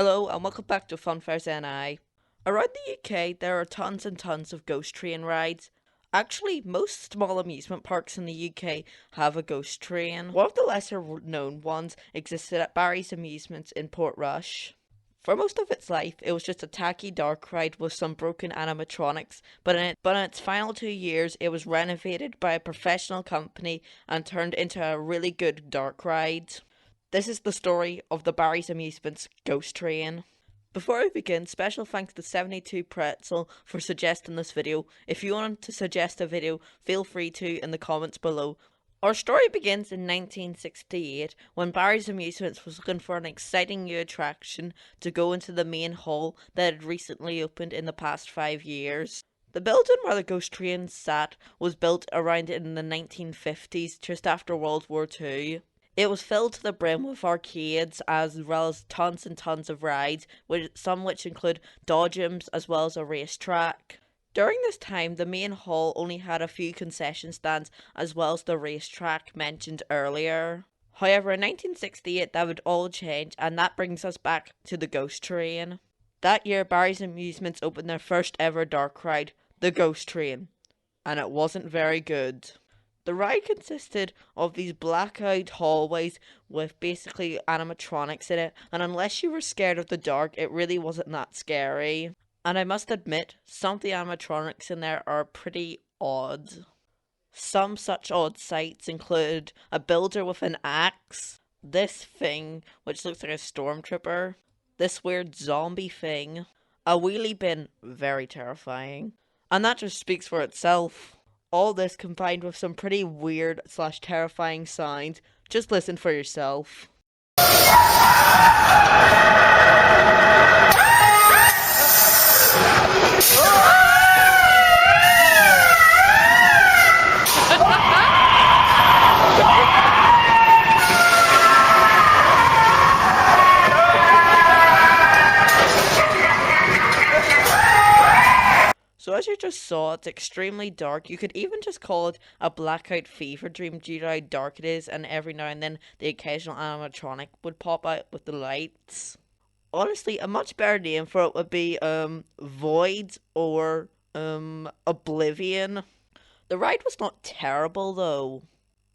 Hello and welcome back to Funfairs NI. Around the UK there are tons and tons of ghost train rides. Actually, most small amusement parks in the UK have a ghost train. One of the lesser known ones existed at Barry's Amusements in Portrush. For most of its life, it was just a tacky dark ride with some broken animatronics, but in its final 2 years, it was renovated by a professional company and turned into a really good dark ride. This is the story of the Barry's Amusements Ghost Train. Before we begin, special thanks to 72 Pretzel for suggesting this video. If you want to suggest a video, feel free to in the comments below. Our story begins in 1968 when Barry's Amusements was looking for an exciting new attraction to go into the main hall that had recently opened in the past 5 years. The building where the ghost train sat was built around in the 1950s, just after World War II. It was filled to the brim with arcades as well as tons and tons of rides, some which include dodgems as well as a racetrack. During this time, the main hall only had a few concession stands as well as the racetrack mentioned earlier. However, in 1968 that would all change, and that brings us back to the ghost train. That year, Barry's Amusements opened their first ever dark ride, the Ghost Train, and it wasn't very good. The ride consisted of these blackout hallways with basically animatronics in it, and unless you were scared of the dark, it really wasn't that scary. And I must admit, some of the animatronics in there are pretty odd. Some such odd sights include a builder with an axe, this thing which looks like a stormtrooper, this weird zombie thing, a wheelie bin, very terrifying, and that just speaks for itself. All this combined with some pretty weird / terrifying signs. Just listen for yourself. So as you just saw, it's extremely dark. You could even just call it a blackout fever dream due to how dark it is, and every now and then the occasional animatronic would pop out with the lights. Honestly, a much better name for it would be Void or Oblivion. The ride was not terrible though.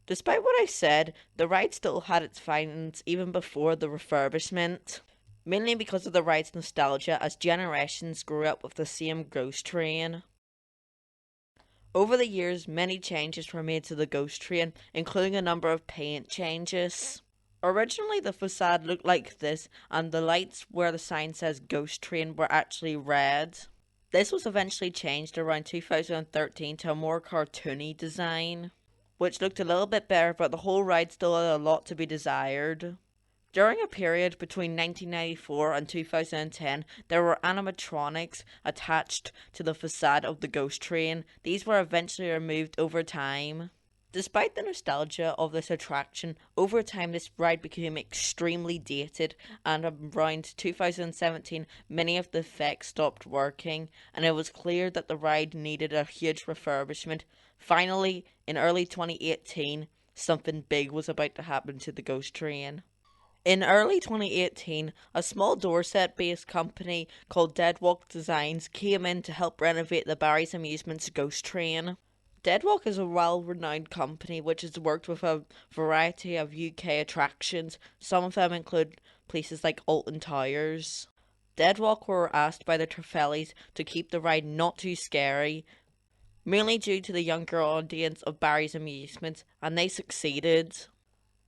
Despite what I said, the ride still had its findings even before the refurbishment. Mainly because of the ride's nostalgia as generations grew up with the same ghost train. Over the years, many changes were made to the ghost train, including a number of paint changes. Originally, the facade looked like this, and the lights where the sign says ghost train were actually red. This was eventually changed around 2013 to a more cartoony design, which looked a little bit better, but the whole ride still had a lot to be desired. During a period between 1994 and 2010, there were animatronics attached to the facade of the ghost train. These were eventually removed over time. Despite the nostalgia of this attraction, over time this ride became extremely dated, and around 2017 many of the effects stopped working, and it was clear that the ride needed a huge refurbishment. Finally, in early 2018, something big was about to happen to the ghost train. In early 2018, a small Dorset-based company called Deadwalk Designs came in to help renovate the Barry's Amusements Ghost Train. Deadwalk is a well-renowned company which has worked with a variety of UK attractions. Some of them include places like Alton Towers. Deadwalk were asked by the Treffelys to keep the ride not too scary, mainly due to the younger audience of Barry's Amusements, and they succeeded.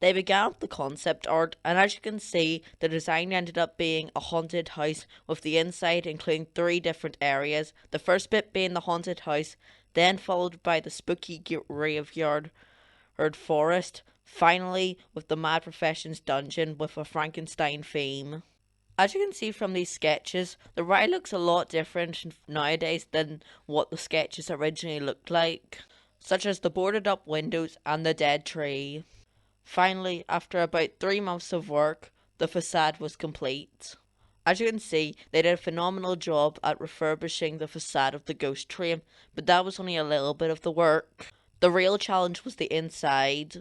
They began with the concept art, and as you can see, the design ended up being a haunted house with the inside including 3 different areas. The first bit being the haunted house, then followed by the spooky graveyard or forest, finally with the Mad Professions dungeon with a Frankenstein theme. As you can see from these sketches, the ride looks a lot different nowadays than what the sketches originally looked like, such as the boarded up windows and the dead tree. Finally, after about 3 months of work, the facade was complete. As you can see, they did a phenomenal job at refurbishing the facade of the ghost train, but that was only a little bit of the work. The real challenge was the inside.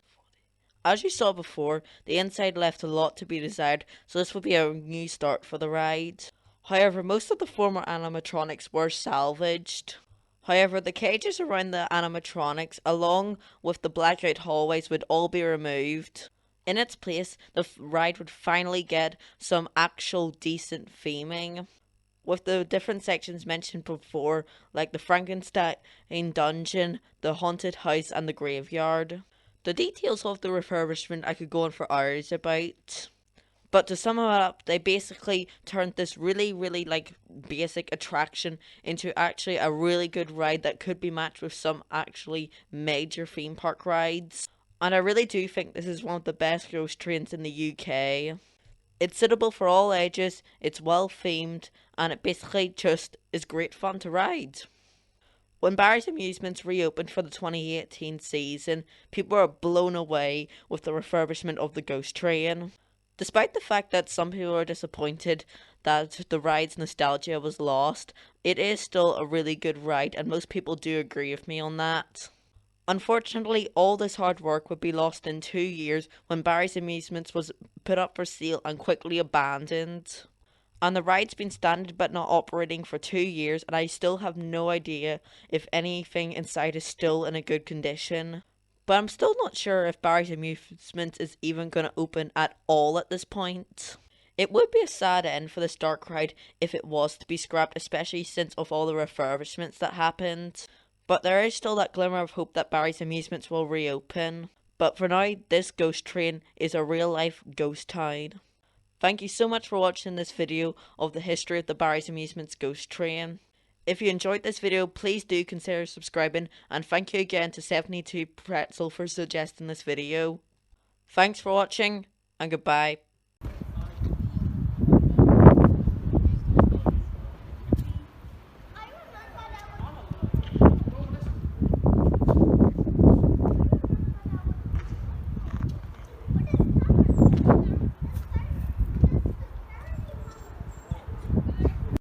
As you saw before, the inside left a lot to be desired, so this would be a new start for the ride. However, most of the former animatronics were salvaged. However, the cages around the animatronics, along with the blackout hallways, would all be removed. In its place, the ride would finally get some actual decent theming, with the different sections mentioned before, like the Frankenstein dungeon, the haunted house, and the graveyard. The details of the refurbishment I could go on for hours about. But to sum it up, they basically turned this really like basic attraction into actually a really good ride that could be matched with some actually major theme park rides. And I really do think this is one of the best ghost trains in the UK. It's suitable for all ages, it's well themed, and it basically just is great fun to ride. When Barry's Amusements reopened for the 2018 season, people were blown away with the refurbishment of the ghost train. Despite the fact that some people are disappointed that the ride's nostalgia was lost, it is still a really good ride, and most people do agree with me on that. Unfortunately, all this hard work would be lost in 2 years when Barry's Amusements was put up for sale and quickly abandoned. And the ride's been standing but not operating for 2 years, and I still have no idea if anything inside is still in a good condition. But I'm still not sure if Barry's Amusements is even going to open at all at this point. It would be a sad end for this dark ride if it was to be scrapped, especially since of all the refurbishments that happened. But there is still that glimmer of hope that Barry's Amusements will reopen. But for now, this ghost train is a real life ghost town. Thank you so much for watching this video of the history of the Barry's Amusements ghost train. If you enjoyed this video, please do consider subscribing, and thank you again to 72 Pretzel for suggesting this video. Thanks for watching, and goodbye.